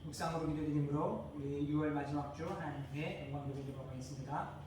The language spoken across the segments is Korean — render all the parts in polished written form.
묵상으로 기도드림으로 우리 6월 마지막 주 하나님께 영광 드리도록 하겠습니다.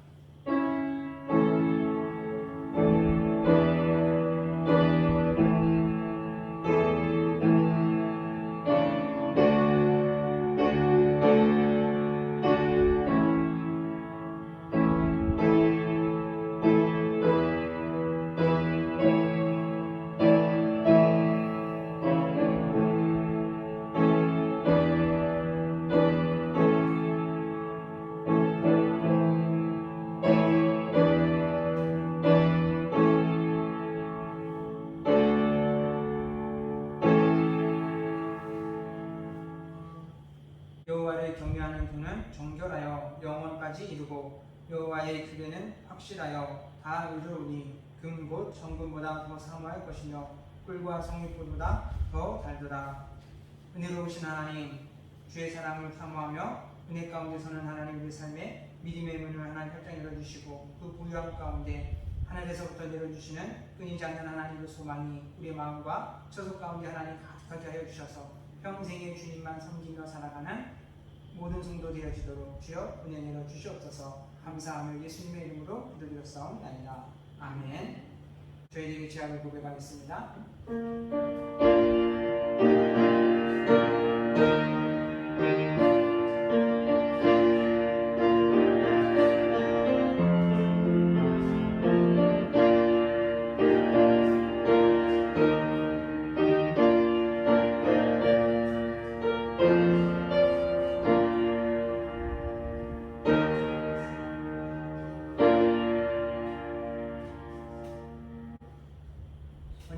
여호와를 경외하는 도는 정결하여 영원까지 이르고 여호와의 규례는 확실하여 다 이루오니 금 곧 정금보다 더 사모할 것이며 꿀과 성육보다 더 달도다. 은혜로우신 하나님, 주의 사랑을 사모하며 은혜 가운데 서는 하나님 우리 삶에 믿음의 문을 하나님 활짝 열어주시고 그 부유함 가운데 하늘에서부터 내려주시는 끊이지 않는 하나님의 소망이 우리의 마음과 처소 가운데 하나님 가득하게 하여 주셔서 평생의 주님만 섬기며 살아가는 모든 성도 되어지도록 주여 은혜 내려 주시옵소서. 감사하며 예수님의 이름으로 기도드렸사옵나이다. 아멘. 저희들이 죄악을 고백하겠습니다.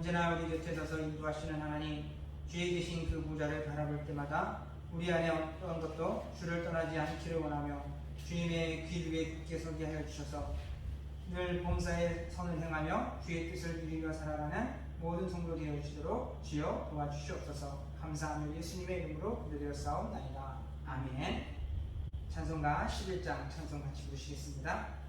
언제나 우리 곁에 서서 인도하시는 하나님, 주에 계신 그 보좌를 바라볼 때마다 우리 안에 어떤 것도 주를 떠나지 않기를 원하며 주님의 귀 위에 굳게 서게 하여 주셔서 늘 범사에 선을 행하며 주의 뜻을 누리며 살아가는 모든 성도 되어 주시도록 주여 도와주시옵소서. 감사하며 예수님의 이름으로 기도드렸사옵나이다. 아멘. 찬송가 11장 찬송 같이 부르시겠습니다.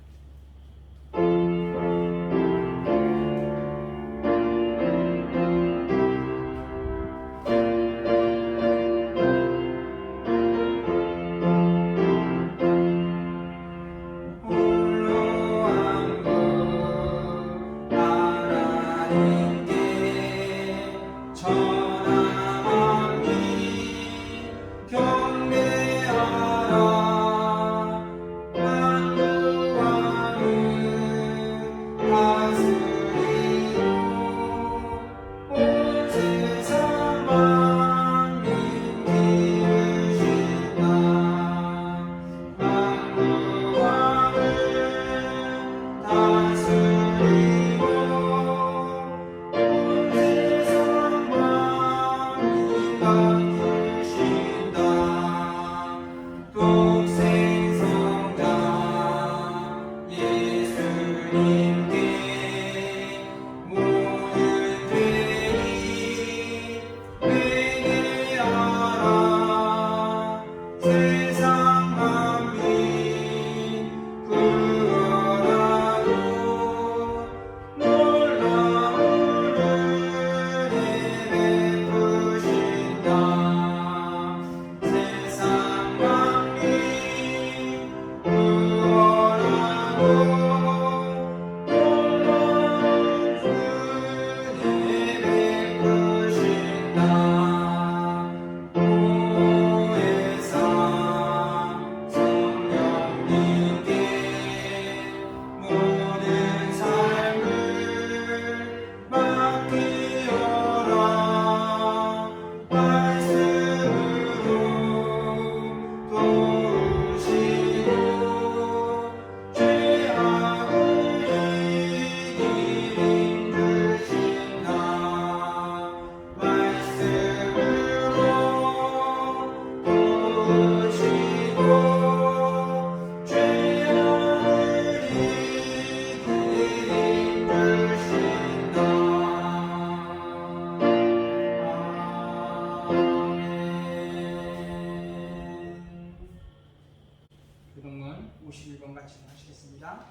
교동문 51번 같이 하시겠습니다.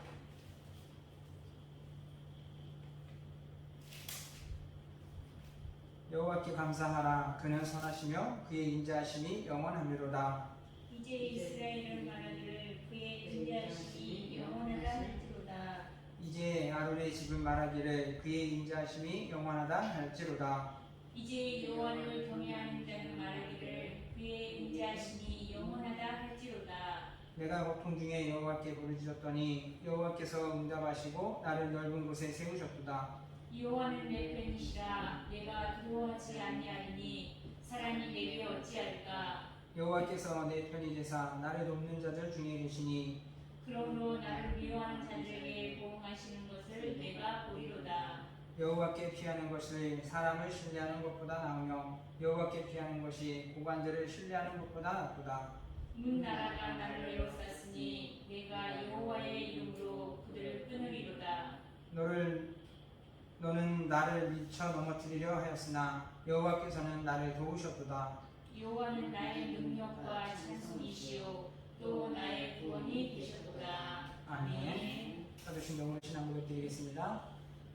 여호와께 감사하라. 그는 선하시며 그의 인자하심이 영원하미로다. 이제 이스라엘은 말하기를 그의 인자하심이 영원하다 할지로다. 이제 아론의 집은 말하기를 그의 인자하심이 영원하다 할지로다. 이제 여호와를 경외하는 자는 말하기를 그의 인자하심이 영원하다 할지로다. 내가 고통 중에 여호와께 부르짖었더니 여호와께서 응답하시고 나를 넓은 곳에 세우셨도다. 여호와는 내 편이시라. 내가 두려워하지 아니하리니 사람이 내게 어찌할까. 여호와께서 내 편이 되사 나를 돕는 자들 중에 계시니 그러므로 나를 미워하는 자들에게 보응하시는 것을 내가 보리로다. 여호와께 피하는 것을 사람을 신뢰하는 것보다 나으며 여호와께 피하는 것이 고관들을 신뢰하는 것보다 나쁘다. 문 나라가 나를 에워쌌으니 내가 여호와의 이름으로 그들을 끊으리로다. 너는 나를 미쳐 넘어뜨리려 하였으나 여호와께서는 나를 도우셨도다. 여호와는 나의 능력과 찬송이시요 또 나의 구원이 되셨도다. 아멘. 사도신 동으로 신앙 고백드리겠습니다.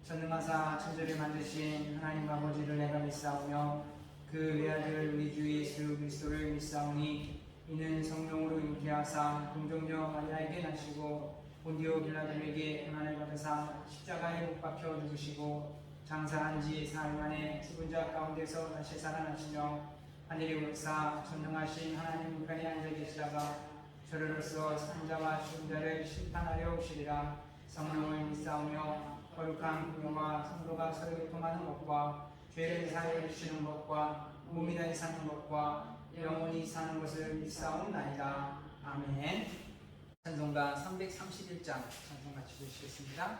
전능하사 천지를 만드신 하나님 아버지를 내가 믿사오며 그 외아들 우리 주 예수 그리스도를 믿사오니 이는 성령으로 잉태하사 동정녀 마리아에게 나시고 본디오 빌라도에게 고난을 받으사 십자가에 못 박혀 죽으시고 장사한 지 사흘 만에 죽은 자 가운데서 다시 살아나시며 하늘에 올사 전능하신 하나님 우편에 앉아 계시다가 저로서 산자와 죽은 자를 심판하려 오시리라. 성령을 믿사오며 거룩한 공영과 성도가 서로 교통하는 것과 죄를 사하여 주시는 것과 몸이 다해 사는 것과 영원히 사는 것을 믿사옵나이다. 아멘. 찬송가 331장 찬송 같이 주시겠습니다.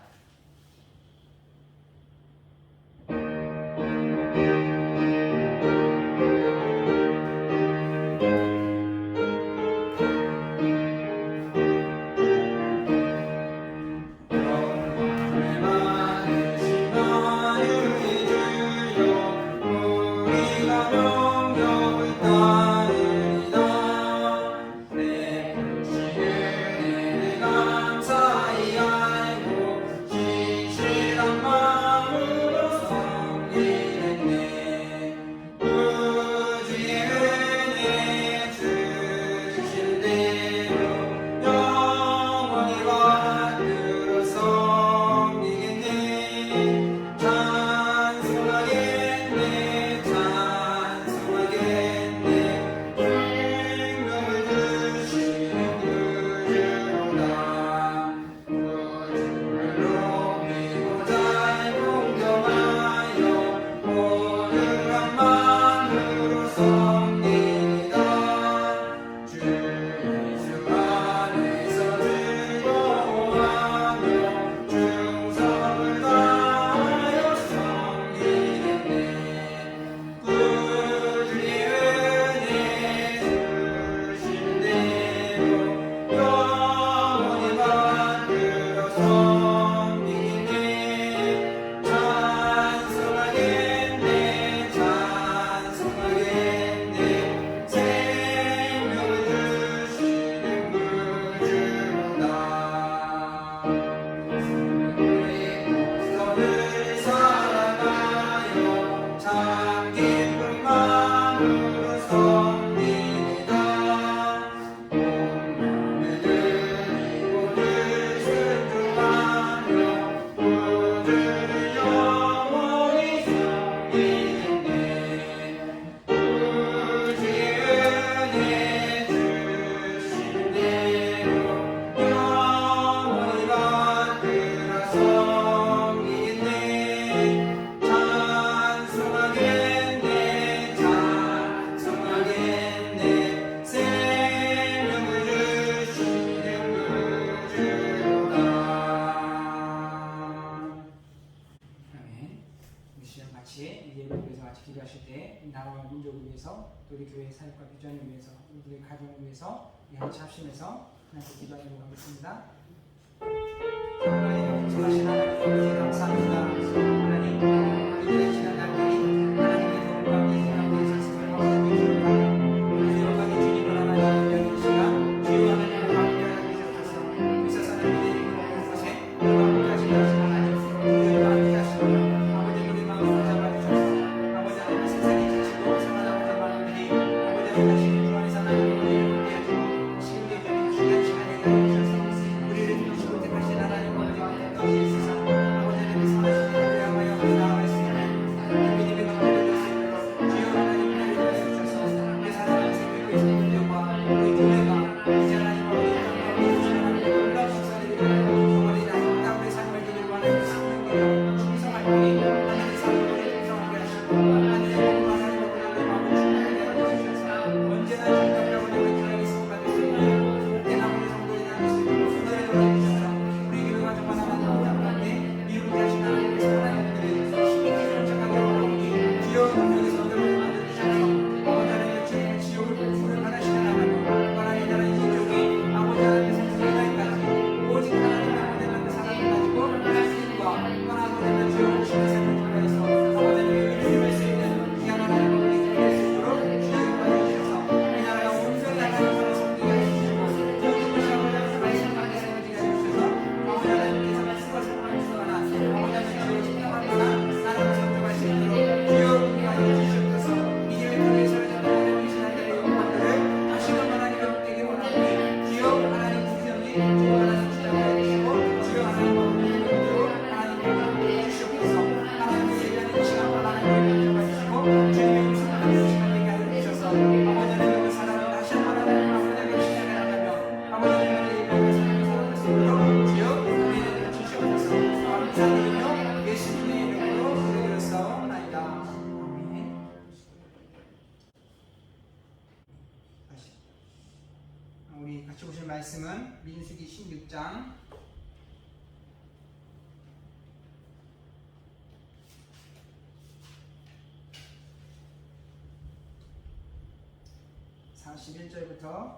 기도하실 때 나라와 민족을 위해서 또 우리 교회의 사역과 비전을 위해서 우리 가정을 위해서 같이 합심해서 하나님께 기도하도록 하겠습니다. 하나님 선하신 하나님 감사합니다. 하나님 이들의 지난 날들이 하나님의 도움과 믿음 가운데 있었음을 확인해줍니다. 우리 영광의 주님을 하나님 위한 시간 주여 하나님을 함께하게 되셔서 이 세상을 믿는 곳에 함께하시는 하나님 우리와 함께하시고 아버지 우리 마음을 잡아주셔서 아버지 하나님 우리 같이 보실 말씀은 민수기 16장 41절부터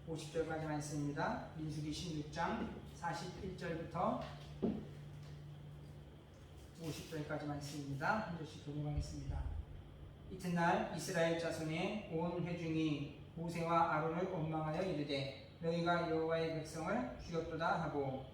50절까지 말씀입니다. 민수기 16장 41절부터 50절까지 말씀입니다. 한 절씩 교독하겠습니다. 이튿날 이스라엘 자손의 온 회중이 모세와 아론을 원망하여 이르되 너희가 여호와의 백성을 죽였도다 하고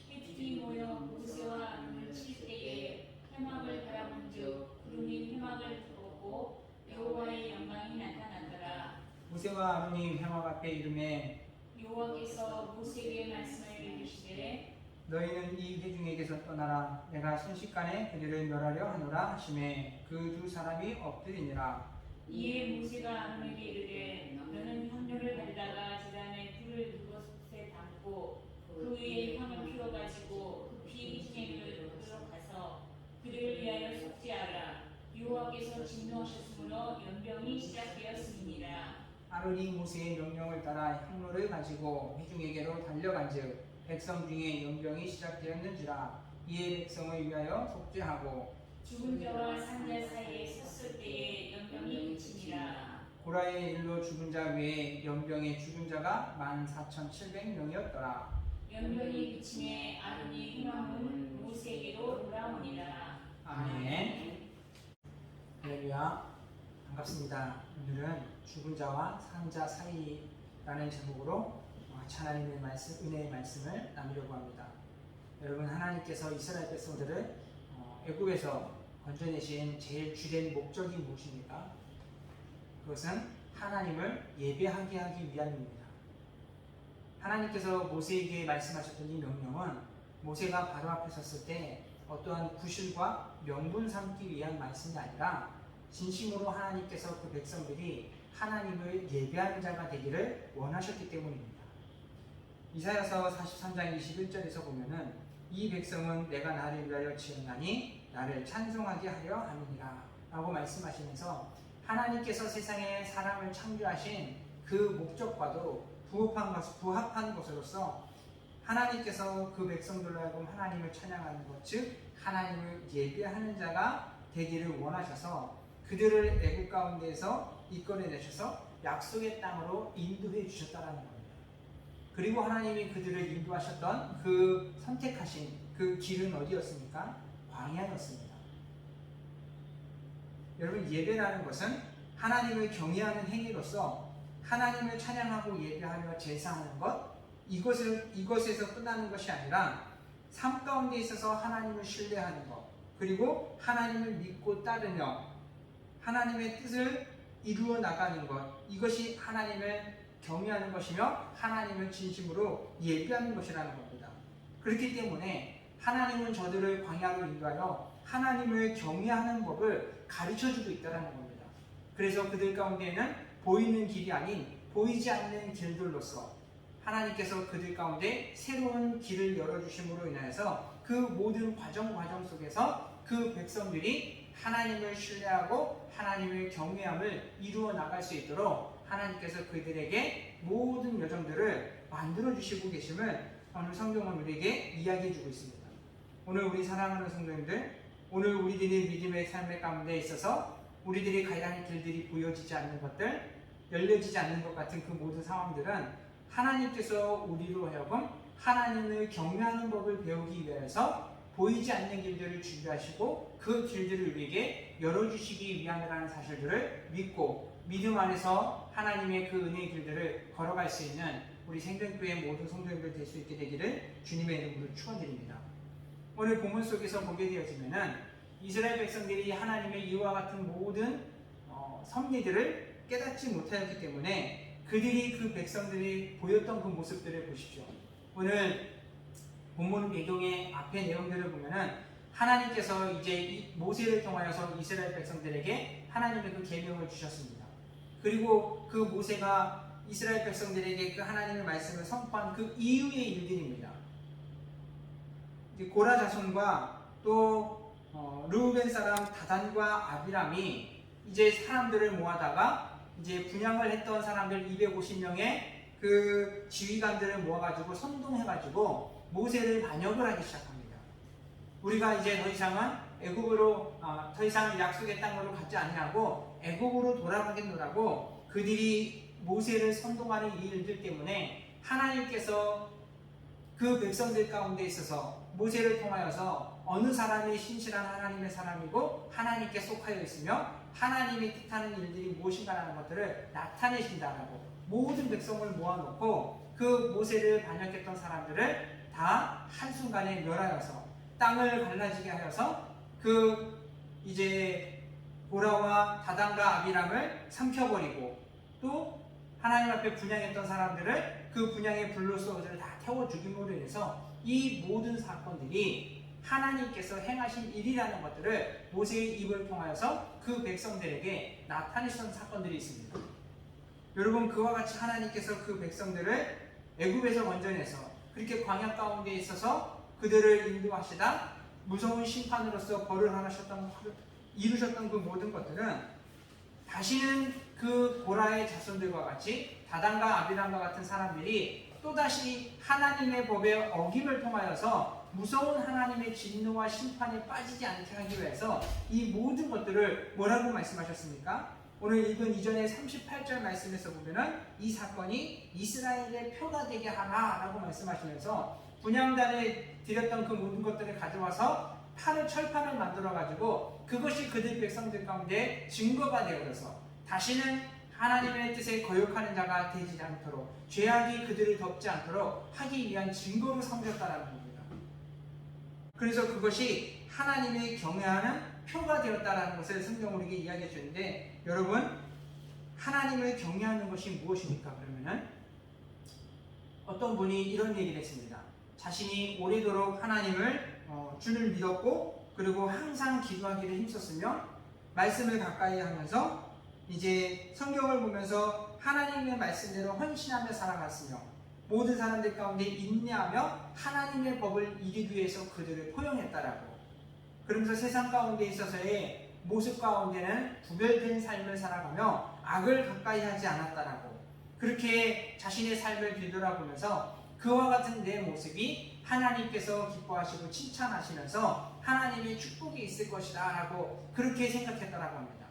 회중이 모여 모세와 아론을 칠 때에 회막을 바라본즉 구름이 회막을 덮었고 여호와의 영광이 나타났더라. 모세와 아론이 회막 앞에 이르매 여호와께서 모세에게 말씀을 이르시되 너희는 이 회중에게서 떠나라. 내가 순식간에 그들을 멸하려 하노라 하시매 그 두 사람이 엎드리니라. 이에 모세가 아론에게 이르되 너는 향료를 가져다가 제단에 불을 그곳에 담고 그 위에 향을 피워 가지고 급히 회중에게 끌어가서 그들을 위하여 속죄하라. 여호와께서 진노하셨으므로 연병이 시작되었음이니라. 아론이 모세의 명령을 따라 향로를 가지고 회중에게로 달려간즉 백성 중에 연병이 시작되었는지라. 이에 백성을 위하여 속죄하고 죽은 자와 산 자 사이에 섰을 때에 연병이 그치니라. 고라의 일로 죽은 자 외에 연병의 죽은 자가 14,700명이었더라. 연병이 그침에 아론이 회막문 모세에게로 돌아오니라. 아멘. 할렐루야. 반갑습니다. 오늘은 죽은 자와 산 자 사이라는 제목으로 하나님의 말씀, 은혜의 말씀을 나누려고 합니다. 여러분, 하나님께서 이스라엘 백성들을 애굽에서 건져내신 제일 주된 목적이 무엇입니까? 그것은 하나님을 예배하게 하기 위함입니다. 하나님께서 모세에게 말씀하셨던 이 명령은 모세가 바로 앞에 섰을 때 어떠한 구실과 명분 삼기 위한 말씀이 아니라 진심으로 하나님께서 그 백성들이 하나님을 예배하는 자가 되기를 원하셨기 때문입니다. 이사야서 43장 21절에서 보면은 이 백성은 내가 나를 위하여 지었나니 나를 찬송하게 하려 함이니라 라고 말씀하시면서 하나님께서 세상에 사람을 창조하신 그 목적과도 부합한 것으로서 하나님께서 그 백성들로 하여금 하나님을 찬양하는 것, 즉 하나님을 예배하는 자가 되기를 원하셔서 그들을 애굽 가운데에서 이끌어내셔서 약속의 땅으로 인도해 주셨다는 겁니다. 그리고 하나님이 그들을 인도하셨던 그 선택하신 그 길은 어디였습니까? 광야였습니다. 여러분, 예배라는 것은 하나님을 경외하는 행위로서 하나님을 찬양하고 예배하며 제사하는 것, 이것에서 끝나는 것이 아니라 삶 가운데 있어서 하나님을 신뢰하는 것, 그리고 하나님을 믿고 따르며 하나님의 뜻을 이루어 나가는 것, 이것이 하나님을 경외하는 것이며 하나님을 진심으로 예배하는 것이라는 겁니다. 그렇기 때문에 하나님은 저들을 광야로 인도하여 하나님을 경외하는 법을 가르쳐주고 있다는 겁니다. 그래서 그들 가운데에는 보이는 길이 아닌 보이지 않는 길들로서 하나님께서 그들 가운데 새로운 길을 열어주심으로 인하여서 그 모든 과정 속에서 그 백성들이 하나님을 신뢰하고 하나님을 경외함을 이루어 나갈 수 있도록 하나님께서 그들에게 모든 여정들을 만들어 주시고 계심을 오늘 성경은 우리에게 이야기해 주고 있습니다. 오늘 우리 사랑하는 성도님들, 오늘 우리들이 믿음의 삶의 가운데 있어서 우리들이 가야 하는 길들이 보여지지 않는 것들, 열려지지 않는 것 같은 그 모든 상황들은 하나님께서 우리로 하여금 하나님을 경외하는 법을 배우기 위해서 보이지 않는 길들을 준비하시고 그 길들을 우리에게 열어주시기 위함이라는 사실들을 믿고 믿음 안에서 하나님의 그 은혜의 길들을 걸어갈 수 있는 우리 생명교회 모든 성도님들 될 수 있게 되기를 주님의 이름으로 축원드립니다. 오늘 본문 속에서 보게 되어지면은 이스라엘 백성들이 하나님의 이와 같은 모든 섭리들을 깨닫지 못하였기 때문에 그들이 그 백성들이 보였던 그 모습들을 보십시오. 오늘 본문 배경의 앞의 내용들을 보면은 하나님께서 이제 모세를 통하여서 이스라엘 백성들에게 하나님의 그 계명을 주셨습니다. 그리고 그 모세가 이스라엘 백성들에게 그 하나님의 말씀을 선포한 그 이후의 일들입니다. 고라 자손과 또 르우벤 사람 다단과 아비람이 이제 사람들을 모아다가 이제 분양을 했던 사람들 250명의 그 지휘관들을 모아가지고 선동해가지고 모세를 반역을 하기 시작합니다. 우리가 이제 더 이상은 애굽으로 더 이상 약속의 땅으로 가지 아니하고 애굽으로 돌아가겠노라고 그들이 모세를 선동하는 일들 때문에 하나님께서 그 백성들 가운데 있어서 모세를 통하여서 어느 사람이 신실한 하나님의 사람이고 하나님께 속하여 있으며 하나님이 뜻하는 일들이 무엇인가라는 것들을 나타내신다라고 모든 백성을 모아놓고 그 모세를 반역했던 사람들을 다 한순간에 멸하여서 땅을 갈라지게 하여서 그 이제 고라와 다단과 아비람을 삼켜버리고 또 하나님 앞에 분향했던 사람들을 그 분향의 불로 쏘아들을 다 태워 죽임으로 인해서 이 모든 사건들이 하나님께서 행하신 일이라는 것들을 모세의 입을 통하여서 그 백성들에게 나타내셨던 사건들이 있습니다. 여러분, 그와 같이 하나님께서 그 백성들을 애굽에서 건져내서 그렇게 광야 가운데 있어서 그들을 인도하시다 무서운 심판으로서 벌을 이루셨던 그 모든 것들은 다시는 그 고라의 자손들과 같이 다단과 아비람과 같은 사람들이 또다시 하나님의 법의 어김을 통하여서 무서운 하나님의 진노와 심판에 빠지지 않게 하기 위해서 이 모든 것들을 뭐라고 말씀하셨습니까? 오늘 읽은 이전에 38절 말씀에서 보면은 이 사건이 이스라엘의 표가 되게 하라라고 말씀하시면서 분향단에 드렸던 그 모든 것들을 가져와서 철판을 만들어 가지고 그것이 그들 백성들 가운데 증거가 되어져서 다시는 하나님의 뜻에 거역하는 자가 되지 않도록 죄악이 그들을 덮지 않도록 하기 위한 증거로 삼으셨다는 겁니다. 그래서 그것이 하나님의 경외하는 표가 되었다는 것을 성경 우리에게 이야기해 주는데, 여러분, 하나님을 경외하는 것이 무엇입니까? 그러면은 어떤 분이 이런 얘기를 했습니다. 자신이 오래도록 하나님을 주를 믿었고 그리고 항상 기도하기를 힘썼으며 말씀을 가까이 하면서 이제 성경을 보면서 하나님의 말씀대로 헌신하며 살아갔으며 모든 사람들 가운데 인내하며 하나님의 법을 이기기 위해서 그들을 포용했다라고. 그러면서 세상 가운데 있어서의 모습 가운데는 구별된 삶을 살아가며 악을 가까이 하지 않았다라고. 그렇게 자신의 삶을 뒤돌아보면서 그와 같은 내 모습이 하나님께서 기뻐하시고 칭찬하시면서 하나님의 축복이 있을 것이다 라고 그렇게 생각했다라고 합니다.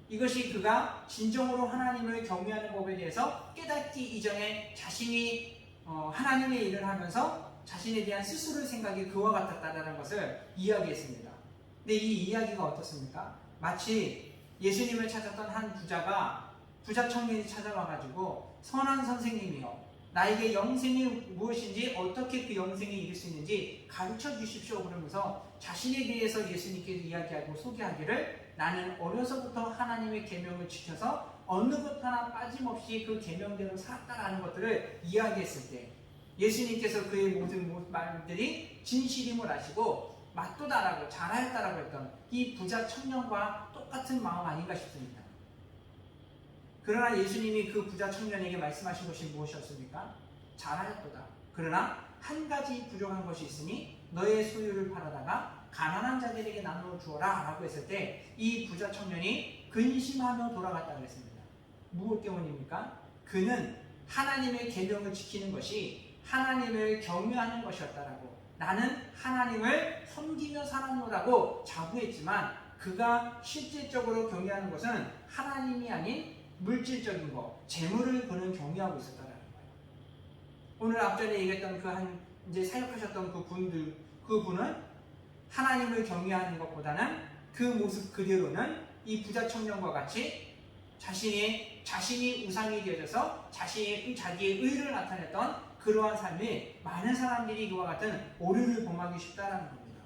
이것이 그가 진정으로 하나님을 경외하는 법에 대해서 깨닫기 이전에 자신이 하나님의 일을 하면서 자신에 대한 스스로의 생각이 그와 같았다는 것을 이야기했습니다. 근데 이 이야기가 어떻습니까? 마치 예수님을 찾았던 한 부자 청년이 찾아와가지고 선한 선생님이요, 나에게 영생이 무엇인지 어떻게 그 영생에 이를 수 있는지 가르쳐 주십시오 그러면서 자신에 대해서 예수님께 이야기하고 소개하기를, 나는 어려서부터 하나님의 계명을 지켜서 어느 것 하나 빠짐없이 그 계명대로 살았다라는 것들을 이야기했을 때 예수님께서 그의 모든 말들이 진실임을 아시고 맞도다라고 잘하였다라고 했던 이 부자 청년과 똑같은 마음 아닌가 싶습니다. 그러나 예수님이 그 부자 청년에게 말씀하신 것이 무엇이었습니까? 잘하였도다. 그러나 한 가지 부족한 것이 있으니 너의 소유를 팔아다가 가난한 자들에게 나누어 주어라 라고 했을 때 이 부자 청년이 근심하며 돌아갔다고 했습니다. 무엇 때문입니까? 그는 하나님의 계명을 지키는 것이 하나님을 경외하는 것이었다라고, 나는 하나님을 섬기며 살았노라고 자부했지만 그가 실질적으로 경외하는 것은 하나님이 아닌 물질적인 것, 재물을 그는 경외하고 있었다는 거예요. 오늘 앞전에 얘기했던 이제 사역하셨던 그분은 하나님을 경외하는 것보다는 그 모습 그대로는 이 부자 청년과 같이 자신이 우상이 되어져서 자기의 의를 나타냈던 그러한 삶이 많은 사람들이 그와 같은 오류를 범하기 쉽다라는 겁니다.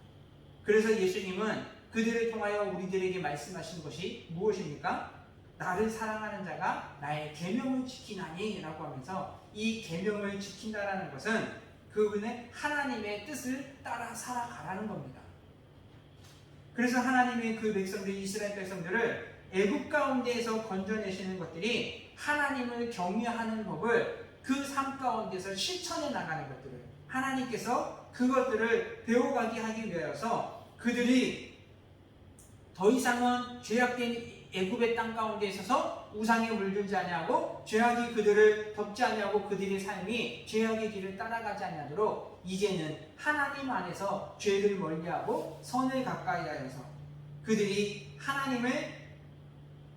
그래서 예수님은 그들을 통하여 우리들에게 말씀하신 것이 무엇입니까? 나를 사랑하는 자가 나의 계명을 지키나니 라고 하면서 이 계명을 지킨다라는 것은 그분의 하나님의 뜻을 따라 살아가라는 겁니다. 그래서 하나님의 그 백성들, 이스라엘 백성들을 애굽 가운데에서 건져내시는 것들이 하나님을 경외하는 법을 그 삶 가운데서 실천해 나가는 것들을 하나님께서 그것들을 배워가게 하기 위해서 그들이 더 이상은 죄악된 애굽의 땅 가운데 있어서 우상에 물들지 아니하고 죄악이 그들을 덮지 아니하고 그들의 삶이 죄악의 길을 따라가지 아니하도록 이제는 하나님 안에서 죄를 멀리하고 선을 가까이 하여서 그들이 하나님을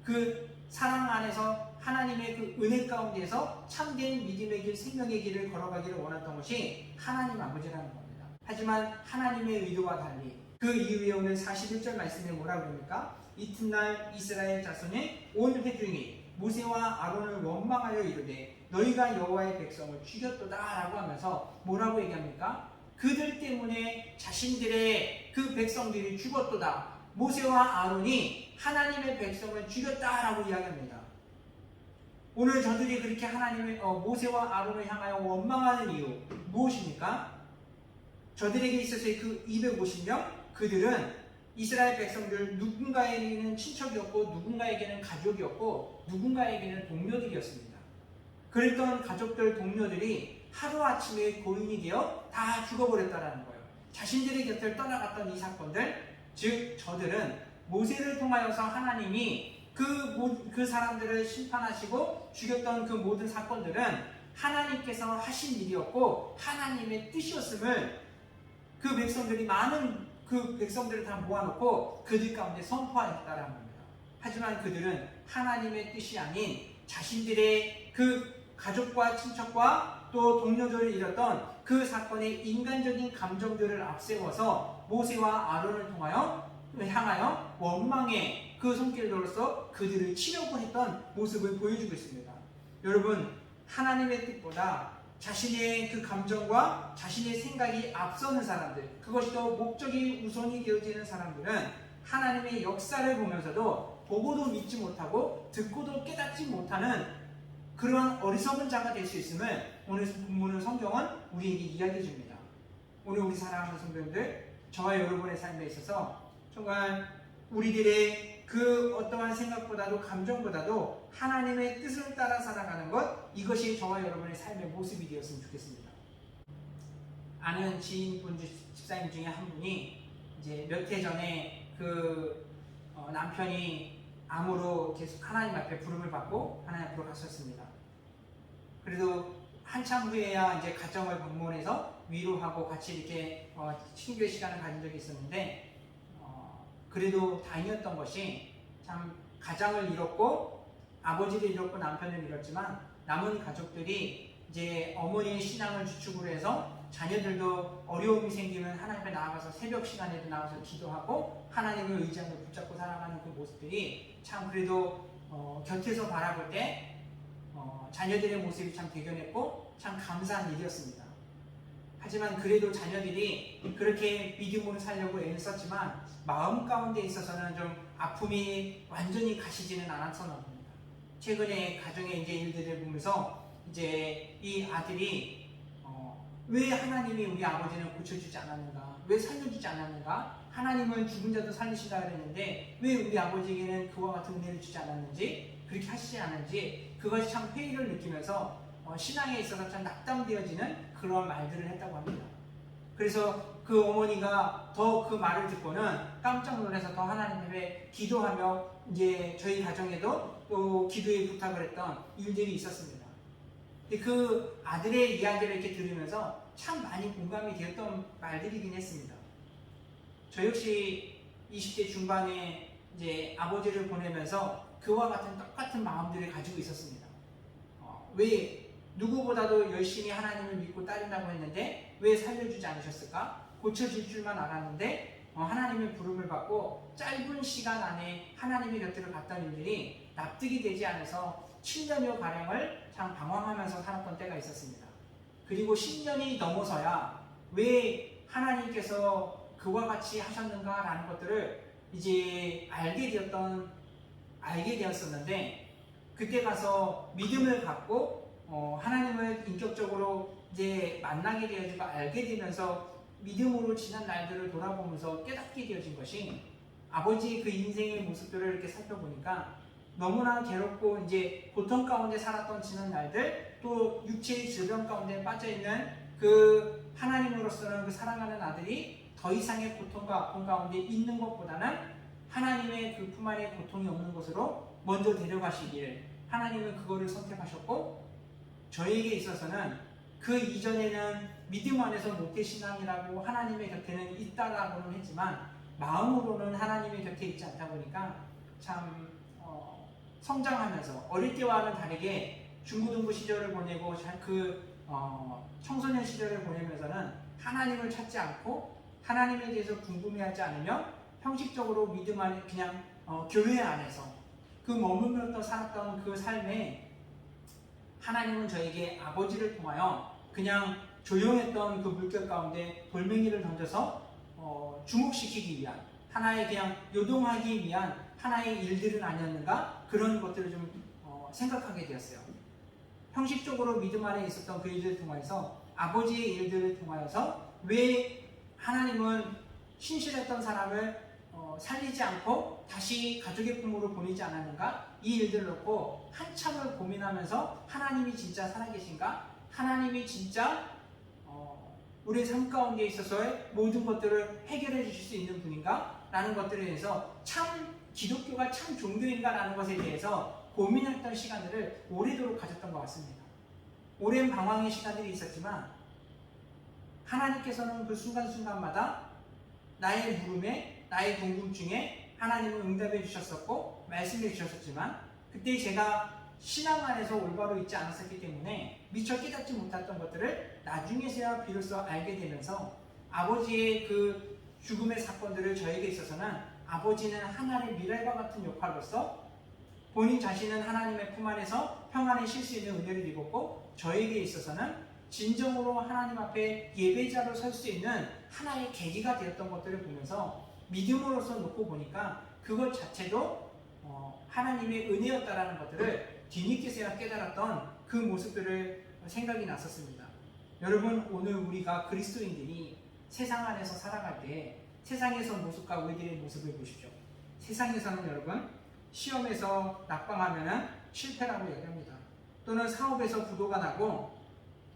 그 사랑 안에서 하나님의 그 은혜 가운데서 참된 믿음의 길, 생명의 길을 걸어가기를 원했던 것이 하나님 아버지라는 겁니다. 하지만 하나님의 의도와 달리 그 이후에 오는 41절 말씀에 뭐라고 그럽니까? 이튿날 이스라엘 자손이 온 회중이 모세와 아론을 원망하여 이르되 너희가 여호와의 백성을 죽였도다 라고 하면서 뭐라고 얘기합니까? 그들 때문에 자신들의 그 백성들이 죽었도다. 모세와 아론이 하나님의 백성을 죽였다라고 이야기합니다. 오늘 저들이 그렇게 모세와 아론을 향하여 원망하는 이유 무엇입니까? 저들에게 있어서의 그 250명 그들은 이스라엘 백성들 누군가에게는 친척이었고 누군가에게는 가족이었고 누군가에게는 동료들이었습니다. 그랬던 가족들 동료들이 하루아침에 고인이 되어 다 죽어버렸다는 거예요. 자신들의 곁을 떠나갔던 이 사건들, 즉 저들은 모세를 통하여서 하나님이 그 사람들을 심판하시고 죽였던 그 모든 사건들은 하나님께서 하신 일이었고 하나님의 뜻이었음을 그 백성들이 많은 그 백성들을 다 모아놓고 그들 가운데 선포하였다라는 겁니다. 하지만 그들은 하나님의 뜻이 아닌 자신들의 그 가족과 친척과 또 동료들을 잃었던 그 사건의 인간적인 감정들을 앞세워서 모세와 아론을 향하여 원망의 그 손길로서 그들을 치려고 했던 모습을 보여주고 있습니다. 여러분, 하나님의 뜻보다 자신의 그 감정과 자신의 생각이 앞서는 사람들, 그것이 더 목적이 우선이 되어지는 사람들은 하나님의 역사를 보면서도 보고도 믿지 못하고 듣고도 깨닫지 못하는 그러한 어리석은 자가 될 수 있음을 오늘 본문의 성경은 우리에게 이야기해 줍니다. 오늘 우리 사랑하는 성도님들, 저와 여러분의 삶에 있어서 정말 우리들의 그 어떠한 생각보다도 감정보다도 하나님의 뜻을 따라 살아가는 것, 이것이 저와 여러분의 삶의 모습이 되었으면 좋겠습니다. 아는 지인분 집사님 중에 한 분이 이제 몇 해 전에 남편이 암으로 계속 하나님 앞에 부름을 받고 하나님 앞으로 갔었습니다. 그래도 한참 후에야 이제 가정을 방문해서 위로하고 같이 이렇게 친교의 시간을 가진 적이 있었는데, 그래도 다행이었던 것이 참 가장을 잃었고 아버지를 잃었고 남편을 잃었지만 남은 가족들이 이제 어머니의 신앙을 주축으로 해서 자녀들도 어려움이 생기면 하나님 앞에 나아가서 새벽 시간에도 나와서 기도하고 하나님을 의지하며 붙잡고 살아가는 그 모습들이 참 그래도 곁에서 바라볼 때 자녀들의 모습이 참 대견했고 참 감사한 일이었습니다. 하지만 그래도 자녀들이 그렇게 믿음으로 살려고 애를 썼지만 마음 가운데 있어서는 좀 아픔이 완전히 가시지는 않았었나 봅니다. 최근에 가정의 이제 일들을 보면서 이제 이 아들이 왜 하나님이 우리 아버지는 고쳐주지 않았는가? 왜 살려주지 않았는가? 하나님은 죽은 자도 살리시다 그랬는데 왜 우리 아버지에게는 그와 같은 은혜를 주지 않았는지, 그렇게 하시지 않은지, 그것이 참 회의를 느끼면서 신앙에 있어서 참 낙담되어지는 그런 말들을 했다고 합니다. 그래서 그 어머니가 더 그 말을 듣고는 깜짝 놀라서 더 하나님 앞에 기도하며 이제 저희 가정에도 또 기도에 부탁을 했던 일들이 있었습니다. 근데 그 아들의 이야기를 이렇게 들으면서 참 많이 공감이 되었던 말들이긴 했습니다. 저 역시 20대 중반에 이제 아버지를 보내면서 그와 같은 똑같은 마음들을 가지고 있었습니다. 왜 누구보다도 열심히 하나님을 믿고 따른다고 했는데 왜 살려주지 않으셨을까? 고쳐질 줄만 알았는데 하나님의 부름을 받고 짧은 시간 안에 하나님의 곁으로 갔던 일들이 납득이 되지 않아서 7년여 가량을 참 방황하면서 살았던 때가 있었습니다. 그리고 10년이 넘어서야 왜 하나님께서 그와 같이 하셨는가라는 것들을 이제 알게 되었었는데, 그때 가서 믿음을 갖고 하나님을 인격적으로 이제 만나게 되어지고 알게 되면서 믿음으로 지난 날들을 돌아보면서 깨닫게 되어진 것이, 아버지의 그 인생의 모습들을 이렇게 살펴보니까 너무나 괴롭고 이제 고통 가운데 살았던 지난 날들, 또 육체의 질병 가운데 빠져있는 그 하나님으로서는 그 사랑하는 아들이 더 이상의 고통과 아픔 가운데 있는 것보다는 하나님의 그 품 안에 고통이 없는 곳으로 먼저 데려가시길, 하나님은 그거를 선택하셨고 저에게 있어서는 그 이전에는 믿음 안에서 모태신앙이라고 하나님의 곁에는 있다라고는 했지만 마음으로는 하나님의 곁에 있지 않다 보니까 참 성장하면서 어릴 때와는 다르게 중고등부 시절을 보내고 청소년 시절을 보내면서는 하나님을 찾지 않고 하나님에 대해서 궁금해하지 않으며 형식적으로 믿음 안에 그냥 교회 안에서 그 머물면서 살았던 그 삶에 하나님은 저에게 아버지를 통하여 그냥 조용했던 그 물결 가운데 돌멩이를 던져서 주목시키기 위한 하나의 그냥 요동하기 위한 하나의 일들은 아니었는가 그런 것들을 좀 생각하게 되었어요. 형식적으로 믿음 안에 있었던 그 일들을 통해서 아버지의 일들을 통하여서 왜 하나님은 신실했던 사람을 살리지 않고 다시 가족의 품으로 보내지 않았는가? 이 일들을 놓고 한참을 고민하면서 하나님이 진짜 살아계신가? 하나님이 진짜 우리의 삶 가운데 있어서의 모든 것들을 해결해 주실 수 있는 분인가? 라는 것들에 대해서 참 기독교가 참 종교인가? 라는 것에 대해서 고민했던 시간들을 오래도록 가졌던 것 같습니다. 오랜 방황의 시간들이 있었지만 하나님께서는 그 순간순간마다 나의 물음에 나의 궁금증에 하나님은 응답해 주셨었고 말씀해 주셨었지만 그때 제가 신앙 안에서 올바로 있지 않았었기 때문에 미처 깨닫지 못했던 것들을 나중에서야 비로소 알게 되면서 아버지의 그 죽음의 사건들을 저에게 있어서는 아버지는 하나님의 미랄과 같은 역할로서 본인 자신은 하나님의 품 안에서 평안에 쉴 수 있는 은혜를 입었고 저에게 있어서는 진정으로 하나님 앞에 예배자로 설 수 있는 하나의 계기가 되었던 것들을 보면서 믿음으로서 놓고 보니까 그것 자체도 하나님의 은혜였다라는 것들을 뒤늦게서야 깨달았던 그 모습들을 생각이 났었습니다. 여러분 오늘 우리가 그리스도인들이 세상 안에서 살아갈 때 세상에서 모습과 우리들의 모습을 보십시오. 세상에서는 여러분 시험에서 낙방하면 실패라고 얘기합니다. 또는 사업에서 부도가 나고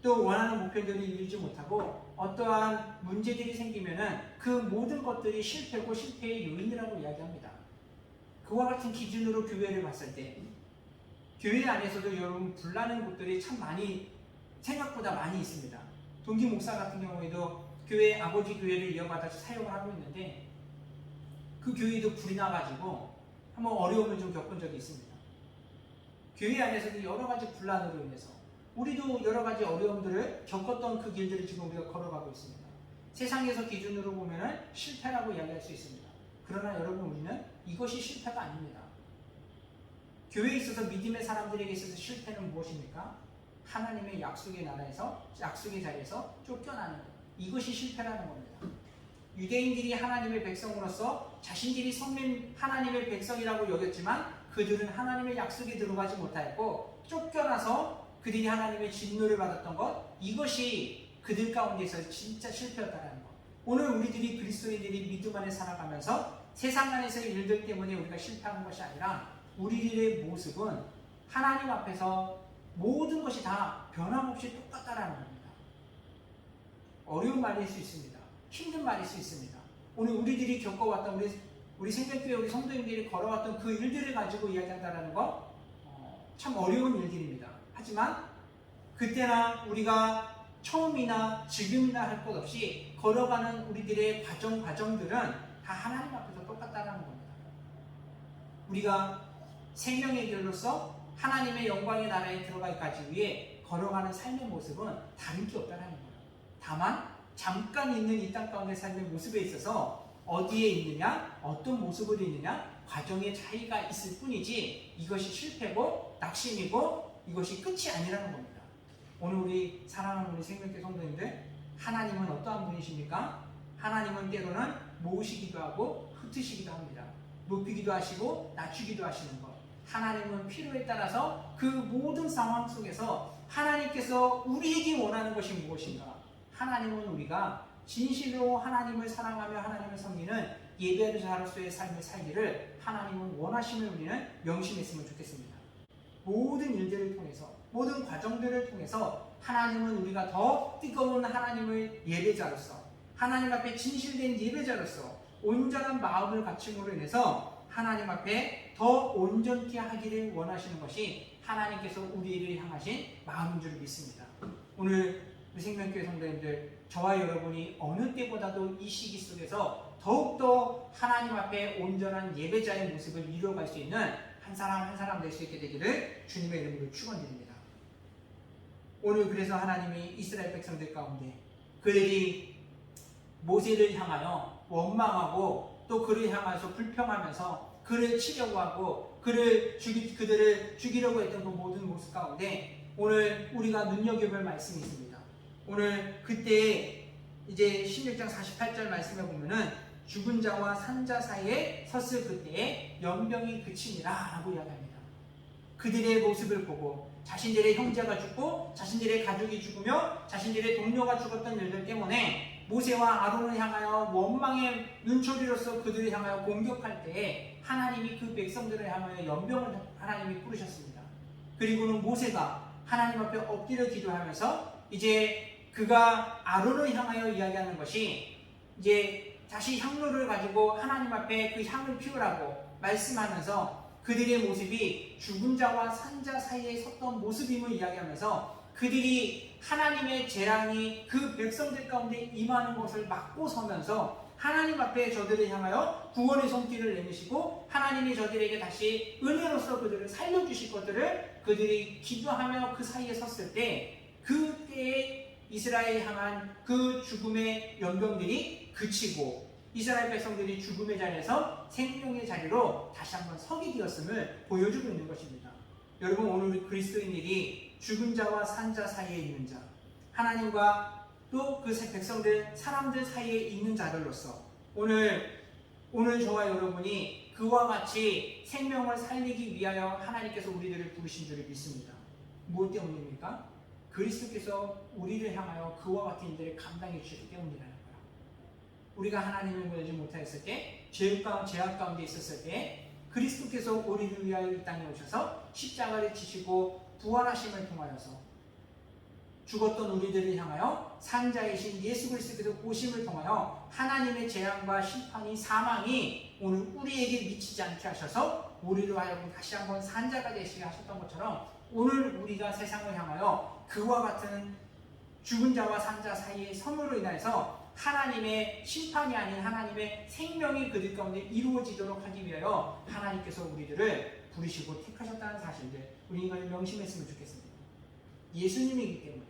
또 원하는 목표들을 이루지 못하고 어떠한 문제들이 생기면 그 모든 것들이 실패고 실패의 요인이라고 이야기합니다. 그와 같은 기준으로 교회를 봤을 때 교회 안에서도 여러분 불나는 곳들이 참 많이 생각보다 많이 있습니다. 동기 목사 같은 경우에도 교회 아버지 교회를 이어받아서 사역을 하고 있는데 그 교회도 불이 나가지고 한번 어려움을 좀 겪은 적이 있습니다. 교회 안에서도 여러 가지 분란으로 인해서 우리도 여러 가지 어려움들을 겪었던 그 길들을 지금 우리가 걸어가고 있습니다. 세상에서 기준으로 보면 실패라고 이야기할 수 있습니다. 그러나 여러분 우리는 이것이 실패가 아닙니다. 교회에 있어서 믿음의 사람들에게 있어서 실패는 무엇입니까? 하나님의 약속의 나라에서 약속의 자리에서 쫓겨나는 것. 이것이 실패라는 겁니다. 유대인들이 하나님의 백성으로서 자신들이 선민 하나님의 백성이라고 여겼지만 그들은 하나님의 약속에 들어가지 못하였고 쫓겨나서 그들이 하나님의 진노를 받았던 것, 이것이 그들 가운데서 진짜 실패였다는 것. 오늘 우리들이 그리스도인들이 믿음 안에 살아가면서 세상 안에서의 일들 때문에 우리가 실패하는 것이 아니라 우리들의 모습은 하나님 앞에서 모든 것이 다 변함없이 똑같다라는 겁니다. 어려운 말일 수 있습니다. 힘든 말일 수 있습니다. 오늘 우리들이 겪어왔던 우리 생명교회 우리 성도님들이 걸어왔던 그 일들을 가지고 이야기한다는 거 참 어려운 일들입니다. 하지만 그때나 우리가 처음이나 지금이나 할 것 없이 걸어가는 우리들의 과정들은 다 하나님 앞에서 똑같다는 겁니다. 우리가 생명의 길로서 하나님의 영광의 나라에 들어가기까지 위해 걸어가는 삶의 모습은 다른 게 없다는 거예요. 다만 잠깐 있는 이 땅 가운데 삶의 모습에 있어서 어디에 있느냐, 어떤 모습으로 있느냐, 과정의 차이가 있을 뿐이지 이것이 실패고 낙심이고 이것이 끝이 아니라는 겁니다. 오늘 우리 사랑하는 우리 생명교회 성도님들, 하나님은 어떠한 분이십니까? 하나님은 때로는 모으시기도 하고 흩으시기도 합니다. 높이기도 하시고 낮추기도 하시는 것. 하나님은 필요에 따라서 그 모든 상황 속에서 하나님께서 우리에게 원하는 것이 무엇인가? 하나님은 우리가 진실로 하나님을 사랑하며 하나님을 섬기는 예배자로서의 삶을 살기를 하나님은 원하심을 우리는 명심했으면 좋겠습니다. 모든 일들을 통해서, 모든 과정들을 통해서 하나님은 우리가 더 뜨거운 하나님의 예배자로서, 하나님 앞에 진실된 예배자로서 온전한 마음을 갖춤으로 인해서 하나님 앞에 더 온전케 하기를 원하시는 것이 하나님께서 우리를 향하신 마음인 줄 믿습니다. 오늘 우리 생명교회 성도님들, 저와 여러분이 어느 때보다도 이 시기 속에서 더욱더 하나님 앞에 온전한 예배자의 모습을 이루어갈 수 있는 한 사람 한 사람 될 수 있게 되기를 주님의 이름으로 축원드립니다. 오늘 그래서 하나님이 이스라엘 백성들 가운데 그들이 모세를 향하여 원망하고 또 그를 향해서 불평하면서 그를 치려고 하고 그들을 죽이려고 했던 그 모든 모습 가운데 오늘 우리가 눈여겨볼 말씀이 있습니다. 오늘 그때 이제 16장 48절 말씀에 보면은 죽은 자와 산 자 사이에 섰을 그때에 연병이 그치니라 라고 이야기합니다. 그들의 모습을 보고 자신들의 형제가 죽고 자신들의 가족이 죽으며 자신들의 동료가 죽었던 일들 때문에 모세와 아론을 향하여 원망의 눈초리로서 그들을 향하여 공격할 때에 하나님이 그 백성들을 향하여 연병을 하나님이 부르셨습니다. 그리고는 모세가 하나님 앞에 엎드려 기도하면서 이제 그가 아론을 향하여 이야기하는 것이 이제 다시 향로를 가지고 하나님 앞에 그 향을 피우라고 말씀하면서 그들의 모습이 죽은 자와 산 자 사이에 섰던 모습임을 이야기하면서 그들이 하나님의 재앙이 그 백성들 가운데 임하는 것을 막고 서면서 하나님 앞에 저들을 향하여 구원의 손길을 내미시고 하나님이 저들에게 다시 은혜로서 그들을 살려주실 것들을 그들이 기도하며 그 사이에 섰을 때 그때에 이스라엘을 향한 그 죽음의 연병들이 그치고 이스라엘 백성들이 죽음의 자리에서 생명의 자리로 다시 한번 서게 되었음을 보여주고 있는 것입니다. 여러분, 오늘 그리스도인들이 죽은 자와 산 자 사이에 있는 자, 하나님과 또 그 백성들, 사람들 사이에 있는 자들로서 오늘 저와 여러분이 그와 같이 생명을 살리기 위하여 하나님께서 우리들을 부르신 줄을 믿습니다. 무엇 때문입니까? 그리스도께서 우리를 향하여 그와 같은 일들을 감당해 주셨기 때문이라는 거예요. 우리가 하나님을 보지 못하였을 때, 죄악 가운데 있었을 때 그리스도께서 우리를 위하여 이 땅에 오셔서 십자가를 지시고 부활하심을 통하여서 죽었던 우리들을 향하여 산자이신 예수 그리스도께서 오심을 통하여 하나님의 재앙과 심판이 사망이 오늘 우리에게 미치지 않게 하셔서 우리로 하여금 다시 한번 산자가 되시게 하셨던 것처럼 오늘 우리가 세상을 향하여 그와 같은 죽은 자와 산 자 사이의 선으로 인해서 하나님의 심판이 아닌 하나님의 생명이 그들 가운데 이루어지도록 하기 위하여 하나님께서 우리들을 부르시고 택하셨다는 사실들 우리 이걸 명심했으면 좋겠습니다. 예수님이기 때문에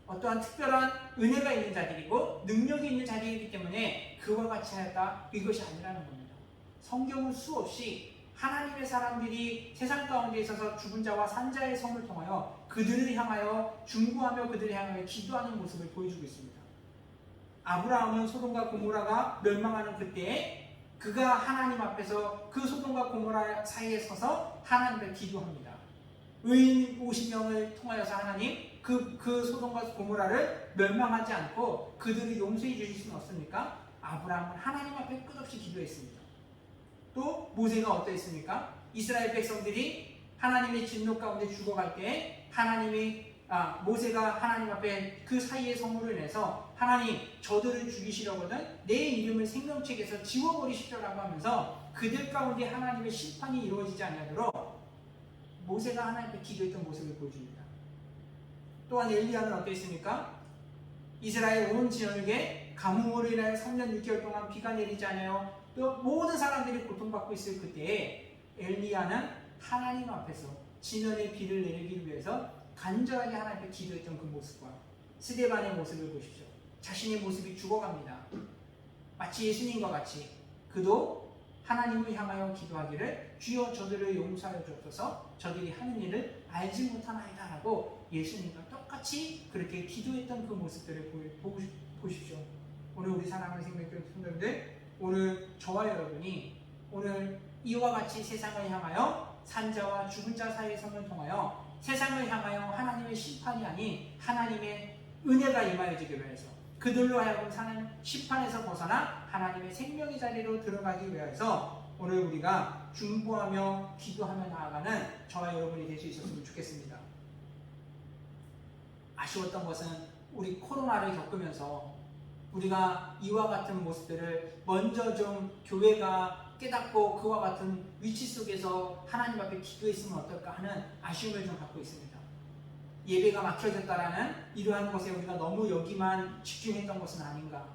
어떠한 특별한 은혜가 있는 자들이고 능력이 있는 자들이기 때문에 그와 같이 하였다 이것이 아니라는 겁니다. 성경은 수없이 하나님의 사람들이 세상 가운데 있어서 죽은 자와 산 자의 성을 통하여 그들을 향하여 중보하며 그들을 향하여 기도하는 모습을 보여주고 있습니다. 아브라함은 소돔과 고모라가 멸망하는 그때에 그가 하나님 앞에서 그 소돔과 고모라 사이에 서서 하나님을 기도합니다. 의인 50명을 통하여서 하나님 그 소돔과 고모라를 멸망하지 않고 그들을 용서해 주실 수는 없습니까? 아브라함은 하나님 앞에 끝없이 기도했습니다. 또 모세가 어떠했습니까? 이스라엘 백성들이 하나님의 진노 가운데 죽어갈 때 모세가 하나님 앞에 그 사이의 성물을 내서 하나님 저들을 죽이시려거든 내 이름을 생명책에서 지워버리시려라고 하면서 그들 가운데 하나님의 심판이 이루어지지 않도록 모세가 하나님 앞에 기도했던 모습을 보여줍니다. 또한 엘리야는 어땠습니까? 이스라엘 온 지역에 가뭄으로 인하여 3년 6개월 동안 비가 내리지 않아요. 또 모든 사람들이 고통받고 있을 그때에 엘리야는 하나님 앞에서 진원의 비를 내리기 위해서 간절하게 하나님 앞에 기도했던 그 모습과 스데반의 모습을 보십시오. 자신의 모습이 죽어갑니다. 마치 예수님과 같이 그도 하나님을 향하여 기도하기를 주여 저들을 용서하여 주옵소서 저들이 하는 일을 알지 못하나이다 라고 예수님과 똑같이 그렇게 기도했던 그 모습들을 보십시오. 오늘 우리 사랑하는 생명교회 성도님들, 오늘 저와 여러분이 오늘 이와 같이 세상을 향하여 산자와 죽은 자 사이의 선을 통하여 세상을 향하여 하나님의 심판이 아닌 하나님의 은혜가 임하여지기로 해서 그들로 하여금 사는 심판에서 벗어나 하나님의 생명의 자리로 들어가기 위해서 오늘 우리가 중보하며 기도하며 나아가는 저와 여러분이 될 수 있었으면 좋겠습니다. 아쉬웠던 것은 우리 코로나를 겪으면서 우리가 이와 같은 모습들을 먼저 좀 교회가 깨닫고 그와 같은 위치 속에서 하나님 앞에 기도했으면 어떨까 하는 아쉬움을 좀 갖고 있습니다. 예배가 막혀졌다라는 이러한 것에 우리가 너무 여기만 집중했던 것은 아닌가.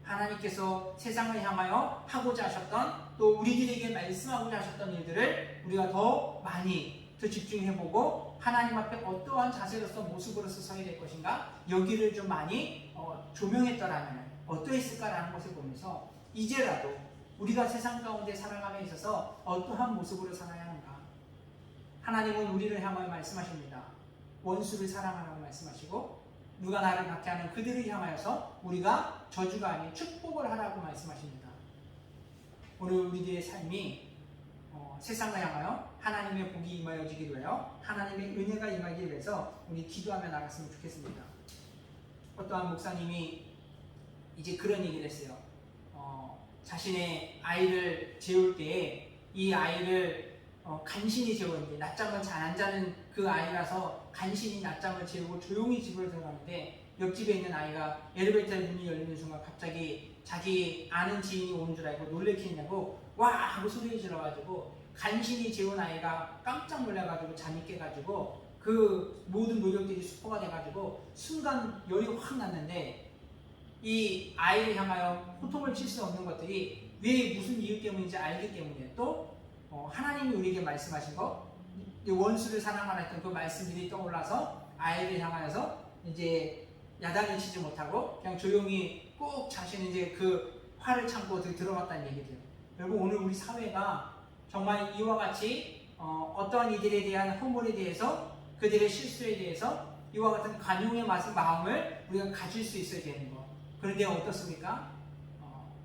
하나님께서 세상을 향하여 하고자 하셨던, 또 우리들에게 말씀하고자 하셨던 일들을 우리가 더 많이 더 집중해보고 하나님 앞에 어떠한 자세로서 모습으로서 서야 될 것인가, 여기를 좀 많이 조명했더라면 어떠했을까라는 것을 보면서 이제라도 우리가 세상 가운데 살아감에 있어서 어떠한 모습으로 살아야 하는가. 하나님은 우리를 향하여 말씀하십니다. 원수를 사랑하라고 말씀하시고, 누가 나를 박해하는 그들을 향하여서 우리가 저주가 아닌 축복을 하라고 말씀하십니다. 오늘 우리들의 삶이 세상을 향하여 하나님의 복이 임하여지기도 해요, 하나님의 은혜가 임하기 위해서 우리 기도하며 나갔으면 좋겠습니다. 어떠한 목사님이 이제 그런 얘기를 했어요. 자신의 아이를 재울 때에 이 아이를 간신히 재우는데, 낮잠을 잘 안 자는 그 아이라서 간신히 낮잠을 재우고 조용히 집으로 들어가는데, 옆집에 있는 아이가 엘리베이터 문이 열리는 순간 갑자기 자기 아는 지인이 오는 줄 알고 놀래키냐고 와 하고 소리 질러가지고, 간신히 재운 아이가 깜짝 놀라가지고 잠이 깨가지고 그 모든 노력들이 수포가 돼가지고 순간 열이 확 났는데, 이 아이를 향하여 호통을 칠 수 없는 것들이 왜 무슨 이유 때문인지 알기 때문에, 또 하나님이 우리에게 말씀하신 거, 원수를 사랑하라 했던 그 말씀들이 떠올라서 아이를 향하여서 이제 야단을 치지 못하고 그냥 조용히 꼭 자신은 이제 그 화를 참고 들어갔다는 얘기죠. 여러분, 오늘 우리 사회가 정말 이와 같이 어떠한 이들에 대한 허물에 대해서, 그들의 실수에 대해서 이와 같은 관용의 마음을 우리가 가질 수 있어야 되는 거. 그런데 어떻습니까?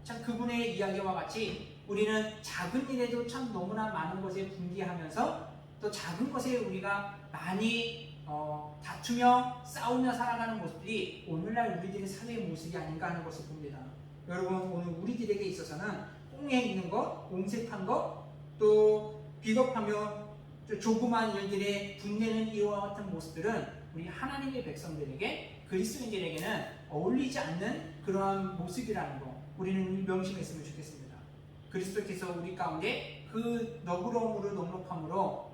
참 그분의 이야기와 같이 우리는 작은 일에도 참 너무나 많은 것에 분개하면서, 또 작은 것에 우리가 많이 다투며 싸우며 살아가는 모습들이 오늘날 우리들의 사회의 모습이 아닌가 하는 것을 봅니다. 여러분, 오늘 우리들에게 있어서는 꽁에 있는 것, 옹색한 것, 또 비겁하며 조그만 일들에 분내는 이와 같은 모습들은 우리 하나님의 백성들에게, 그리스도인들에게는 어울리지 않는 그러한 모습이라는 거, 우리는 명심했으면 좋겠습니다. 그리스도께서 우리 가운데 그 너그러움으로 넉넉함으로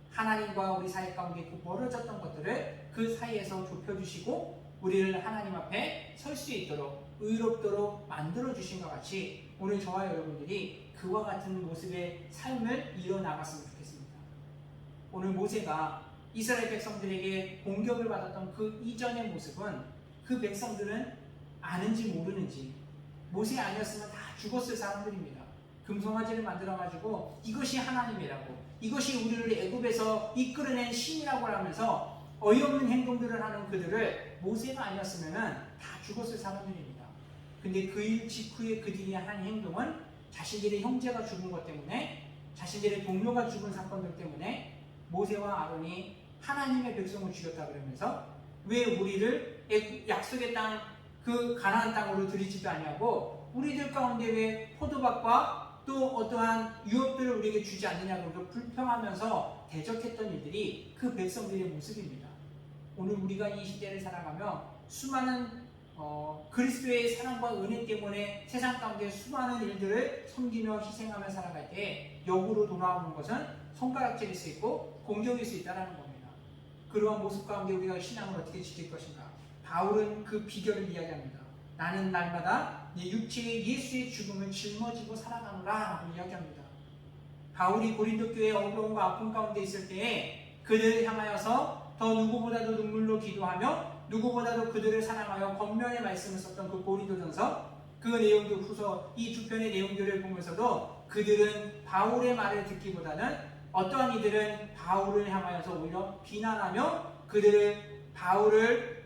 하나님과 우리 사이 가운데 그 멀어졌던 것들을 그 사이에서 좁혀주시고 우리를 하나님 앞에 설 수 있도록 의롭도록 만들어주신 것 같이, 오늘 저와 여러분들이 그와 같은 모습의 삶을 이어나갔으면 좋겠습니다. 오늘 모세가 이스라엘 백성들에게 공격을 받았던 그 이전의 모습은, 그 백성들은 아는지 모르는지, 모세 아니었으면 다 죽었을 사람들입니다. 금송아지를 만들어가지고 이것이 하나님이라고, 이것이 우리를 애굽에서 이끌어낸 신이라고 하면서 어이없는 행동들을 하는 그들을 모세가 아니었으면 다 죽었을 사람들입니다. 근데 그 일 직후에 그들이 한 행동은 자신들의 형제가 죽은 것 때문에, 자신들의 동료가 죽은 사건들 때문에 모세와 아론이 하나님의 백성을 죽였다 그러면서, 왜 우리를 약속의 땅, 그 가나안 땅으로 들이지도 아니하고 우리들 가운데 왜 포도밭과 또 어떠한 유업들을 우리에게 주지 않느냐고 불평하면서 대적했던 일들이 그 백성들의 모습입니다. 오늘 우리가 이 시대를 살아가며 수많은 그리스도의 사랑과 은혜 때문에 세상 가운데 수많은 일들을 섬기며 희생하며 살아갈 때 역으로 돌아오는 것은 손가락질일 수 있고 공격일 수 있다는 겁니다. 그러한 모습 가운데 우리가 신앙을 어떻게 지킬 것인가? 바울은 그 비결을 이야기합니다. 나는 날마다 내 육체의 예수의 죽음을 짊어지고 살아가노라 라고 이야기합니다. 바울이 고린도 교회의 어려움과 아픔 가운데 있을 때에 그들을 향하여서 더 누구보다도 눈물로 기도하며 누구보다도 그들을 사랑하여 권면의 말씀을 썼던 그 고린도전서, 그 내용들 후서 이 두 편의 내용들을 보면서도 그들은 바울의 말을 듣기보다는 어떠한 이들은 바울을 향하여서 오히려 비난하며 바울을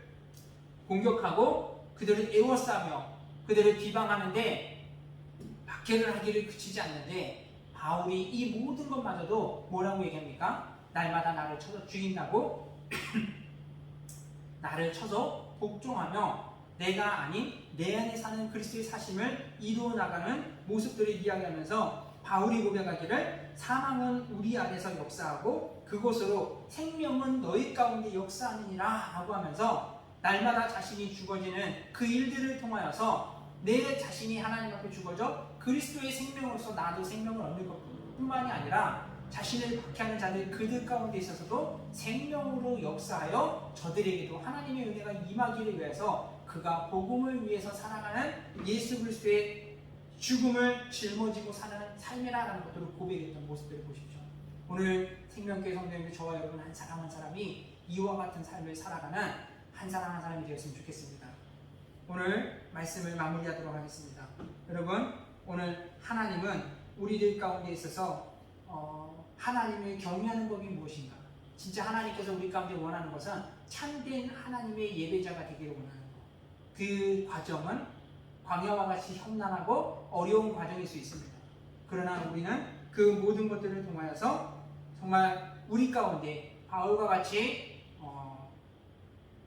공격하고 그들을 애워싸며 그들을 비방하는데 박해를 하기를 그치지 않는데, 바울이 이 모든 것마저도 뭐라고 얘기합니까? 날마다 나를 쳐서 죽인다고 나를 쳐서 복종하며 내가 아닌 내 안에 사는 그리스도의 사심을 이루어 나가는 모습들을 이야기하면서 바울이 고백하기를 사망은 우리 안에서 역사하고 그곳으로 생명은 너희 가운데 역사하느니라 라고 하면서, 날마다 자신이 죽어지는 그 일들을 통하여서 내 자신이 하나님 앞에 죽어져 그리스도의 생명으로서 나도 생명을 얻는 것뿐만이 아니라 자신을 박해하는 자들 그들 가운데 있어서도 생명으로 역사하여 저들에게도 하나님의 은혜가 임하기를 위해서 그가 복음을 위해서 살아가는 예수 그리스도의 죽음을 짊어지고 사는 삶이라는 것들을 고백했던 모습들을 보십시오. 오늘 생명교회 성도님들 저와 여러분 한 사람 한 사람이 이와 같은 삶을 살아가는 한 사람 한 사람이 되었으면 좋겠습니다. 오늘 말씀을 마무리하도록 하겠습니다. 여러분, 오늘 하나님은 우리들 가운데 있어서 하나님을 경외하는 법이 무엇인가? 진짜 하나님께서 우리 가운데 원하는 것은 참된 하나님의 예배자가 되기를 원하는 것. 그 과정은 광야와 같이 험난하고 어려운 과정일 수 있습니다. 그러나 우리는 그 모든 것들을 통하여서 정말 우리 가운데 바울과 같이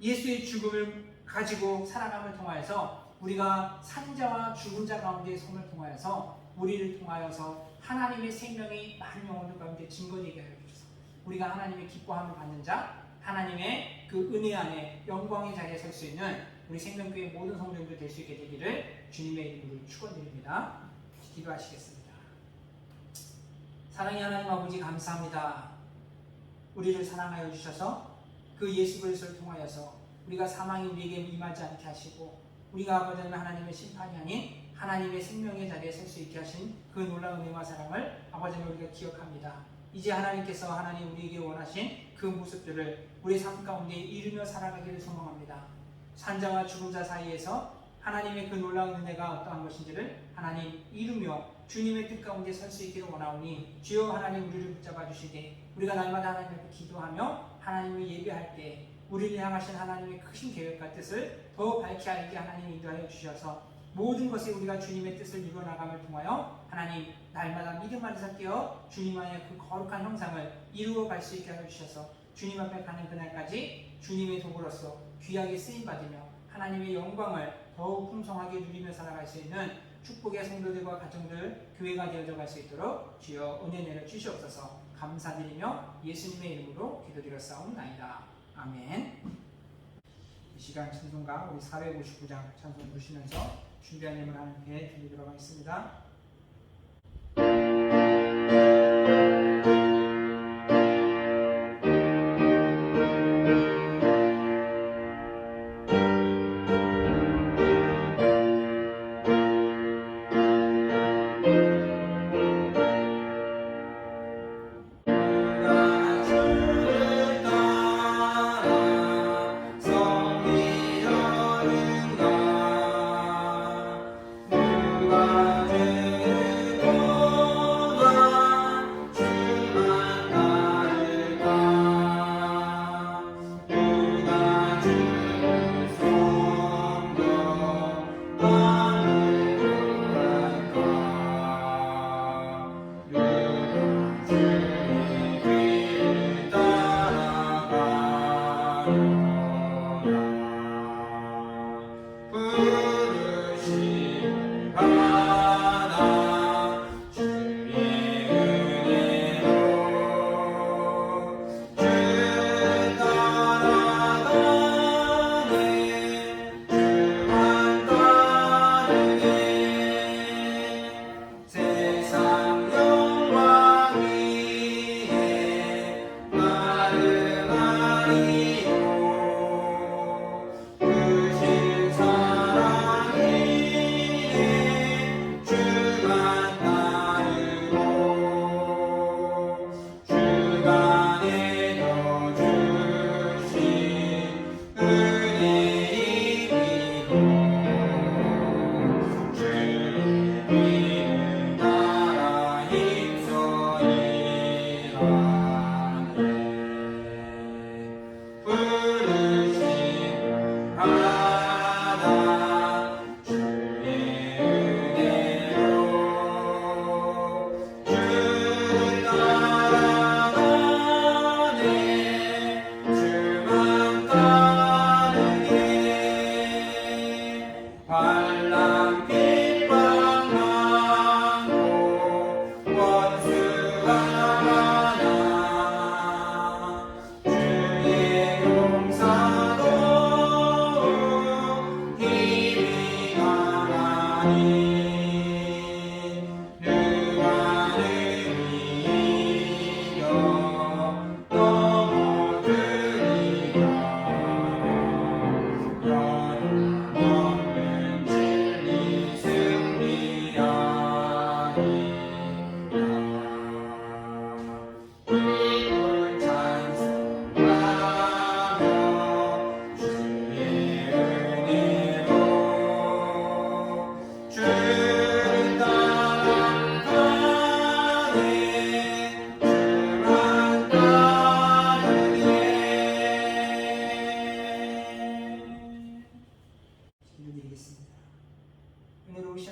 예수의 죽음을 가지고 살아감을 통하여서 우리가 산자와 죽은 자 가운데 섬을 통하여서 우리를 통하여서 하나님의 생명이 많은 영혼들 가운데 증거되게 하여 주소서. 우리가 하나님의 기뻐함을 받는 자, 하나님의 그 은혜 안에 영광의 자리에 설 수 있는 우리 생명교회 모든 성도님들 될 수 있게 되기를 주님의 이름으로 축원드립니다. 기도하시겠습니다. 사랑의 하나님 아버지 감사합니다. 우리를 사랑하여 주셔서 그 예수 그리스도를 통하여서 우리가 사망이 우리에게 임하지 않게 하시고 우리가 아버지 하나님의 심판이 아닌 하나님의 생명의 자리에 설 수 있게 하신 그 놀라운 은혜와 사랑을 아버지 우리가 기억합니다. 이제 하나님께서 하나님 우리에게 원하신 그 모습들을 우리 삶 가운데 이루며 살아가기를 소망합니다. 산자와 죽은 자 사이에서 하나님의 그 놀라운 은혜가 어떠한 것인지를 하나님 이루며 주님의 뜻 가운데 설 수 있기를 원하오니 주여 하나님 우리를 붙잡아 주시되 우리가 날마다 하나님 앞에 기도하며 하나님을 예배할 때 우리를 향하신 하나님의 크신 계획과 뜻을 더 밝히 알게 하나님 인도하여 주셔서 모든 것에 우리가 주님의 뜻을 이루어나감을 통하여 하나님 날마다 믿음 안에서 깨어 주님 안에 그 거룩한 형상을 이루어갈 수 있게 하여 주셔서 주님 앞에 가는 그날까지 주님의 도구로서 귀하게 쓰임받으며 하나님의 영광을 더욱 풍성하게 누리며 살아갈 수 있는 축복의 성도들과 가정들 교회가 되어져 갈 수 있도록 주여 은혜 내려 주시옵소서. 감사드리며 예수님의 이름으로 기도드렸사옵나이다. 아멘. 이 시간 찬송가 우리 459장 찬송 부르시면서 준비한 예물 함께 드리도록 하겠습니다. 누가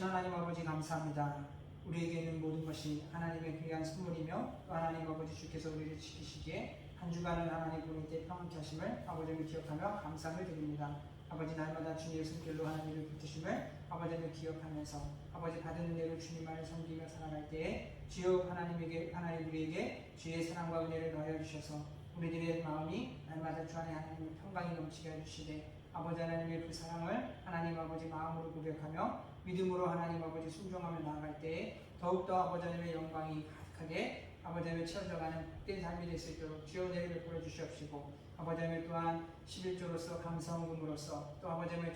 전능하신 하나님 아버지 감사합니다. 우리에게 있는 모든 것이 하나님의 귀한 선물이며 또 하나님 아버지 주께서 우리를 지키시기에 한 주간은 하나님 보낼 때 평안케 하심을 아버지를 기억하며 감사를 드립니다. 아버지 날마다 주님의 손길로 하나님을 붙드심을 아버지를 기억하면서 아버지 받은 은혜로 주님 안을 섬기며 살아갈 때에 주여 하나님 우리에게 주의 사랑과 은혜를 더하여 주셔서 우리들의 마음이 날마다 주 안에 하나님의 평강이 넘치게 해주시되 아버지 하나님의 그 사랑을 하나님 아버지 마음으로 고백하며 믿음으로 하나님 아버지 순종하며 나아갈 때에 더욱더 아버지 하나님의 영광이 가득하게 아버지 하나님을 채워져가는 복된 삶이 될 수 있도록 주여 은혜를 베풀어 주시옵시고 아버지 하나님 또한 11조로서 감사 헌금으로서 또 아버지 하나님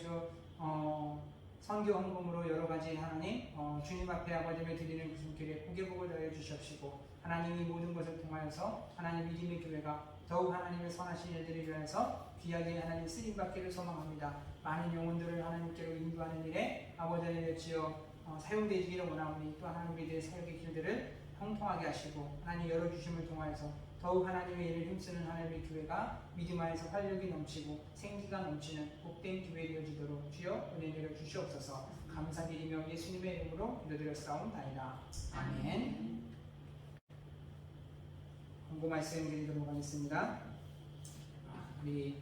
선교 헌금으로 여러 가지 하나님 주님 앞에 아버지 하나님 드리는 그 손길에 고개복을 더해 주시옵시고 하나님이 모든 것을 통하여서 하나님 믿음의 교회가 더욱 하나님의 선하신 일들을 위하여서 귀하게 하나님 쓰임받기를 소망합니다. 많은 영혼들을 하나님께로 인도하는 일에 아버지 하나님의 주여 사용되기를 원하오니 또 하나님 우리들의 사역의 길들을 형통하게 하시고 하나님 열어주심을 통하여서 더욱 하나님의 일을 힘쓰는 하나님의 교회가 믿음 안에서 활력이 넘치고 생기가 넘치는 복된 교회 되어지도록 주여 은혜 내려 주시옵소서. 감사드리며 예수님의 이름으로 기도드렸사옵나이다. 아멘. 공고 말씀 드리도록 하겠습니다. 우리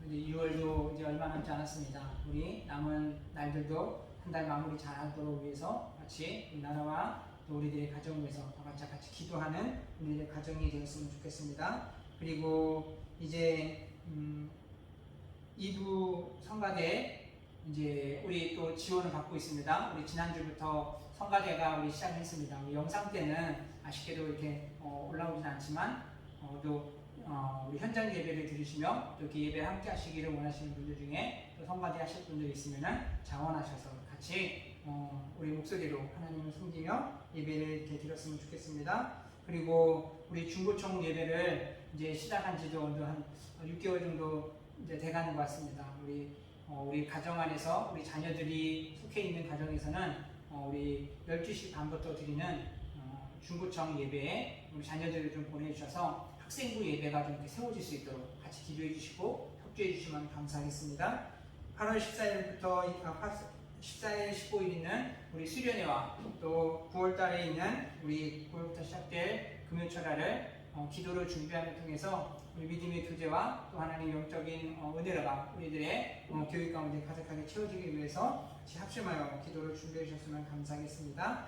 이제 6월도 이제 얼마 남지 않았습니다. 우리 남은 날들도 한 달 마무리 잘하도록 위해서 같이 이 나라와 또 우리들의 가정을 위해서 같이 기도하는 우리들의 가정이 되었으면 좋겠습니다. 그리고 이제 2부 성가대 이제 우리 또 지원을 받고 있습니다. 우리 지난주부터 성가대가 우리 시작했습니다. 우리 영상 때는 아쉽게도 이렇게 올라오진 않지만 또 우리 현장 예배를 들으시며 또 이렇게 예배 함께 하시기를 원하시는 분들 중에 또 성가대 하실 분들 있으면은 자원하셔서 같이 우리 목소리로 하나님을 섬기며 예배를 이렇게 드렸으면 좋겠습니다. 그리고 우리 중고청 예배를 이제 시작한 지도 한 6개월 정도 이제 돼가는 것 같습니다. 우리 가정 안에서 우리 자녀들이 속해 있는 가정에서는 우리 12시 반부터 드리는 중고청 예배에 우리 자녀들을 좀 보내주셔서 학생부 예배가 좀 이렇게 세워질 수 있도록 같이 기도해 주시고 협조해 주시면 감사하겠습니다. 8월 14일부터 14일, 15일 있는 우리 수련회와 또 9월 달에 있는 우리 9월부터 시작될 금요철야를 기도를 준비하는 통해서 우리 믿음의 교제와 또 하나님의 영적인 은혜가 우리들의 교육 가운데 가득하게 채워지기 위해서 같이 합심하여 기도를 준비해 주셨으면 감사하겠습니다.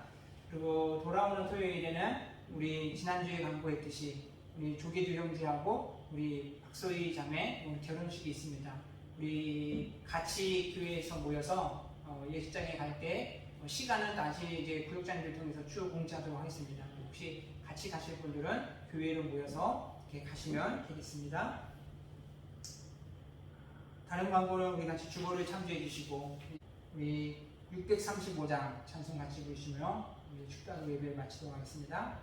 그리고 돌아오는 토요일에는 우리 지난주에 광고했듯이 우리 조계주 형제하고 우리 박소희 자매 결혼식이 있습니다. 우리 같이 교회에서 모여서 예식장에 갈 때 시간은 다시 이제 구역장님들 통해서 쭉 공지하도록 하겠습니다. 혹시 같이 가실 분들은 교회로 모여서 이렇게 가시면 되겠습니다. 다른 광고는 우리 같이 주보를 참조해 주시고 우리 635장 찬송 같이 부르시며 우리 축가로 예배를 마치도록 하겠습니다.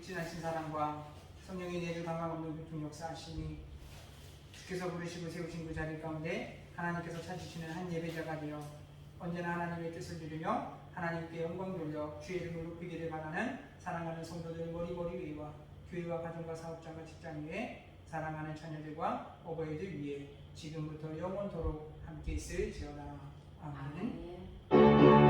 지나신 사랑과 성령의 내주 강함 없는 교통 역사하시니 주께서 부르시고 세우신 그 자리 가운데 하나님께서 찾으시는 한 예배자가 되어 언제나 하나님의 뜻을 이루며 하나님께 영광 돌려 주의 이름을 높이기를 바라는 사랑하는 성도들 머리머리 위에와 교회와 가정과 사업장과 직장 위에 사랑하는 자녀들과 어버이들 위에 지금부터 영원토록 함께 있을지어다. 아멘. 아멘.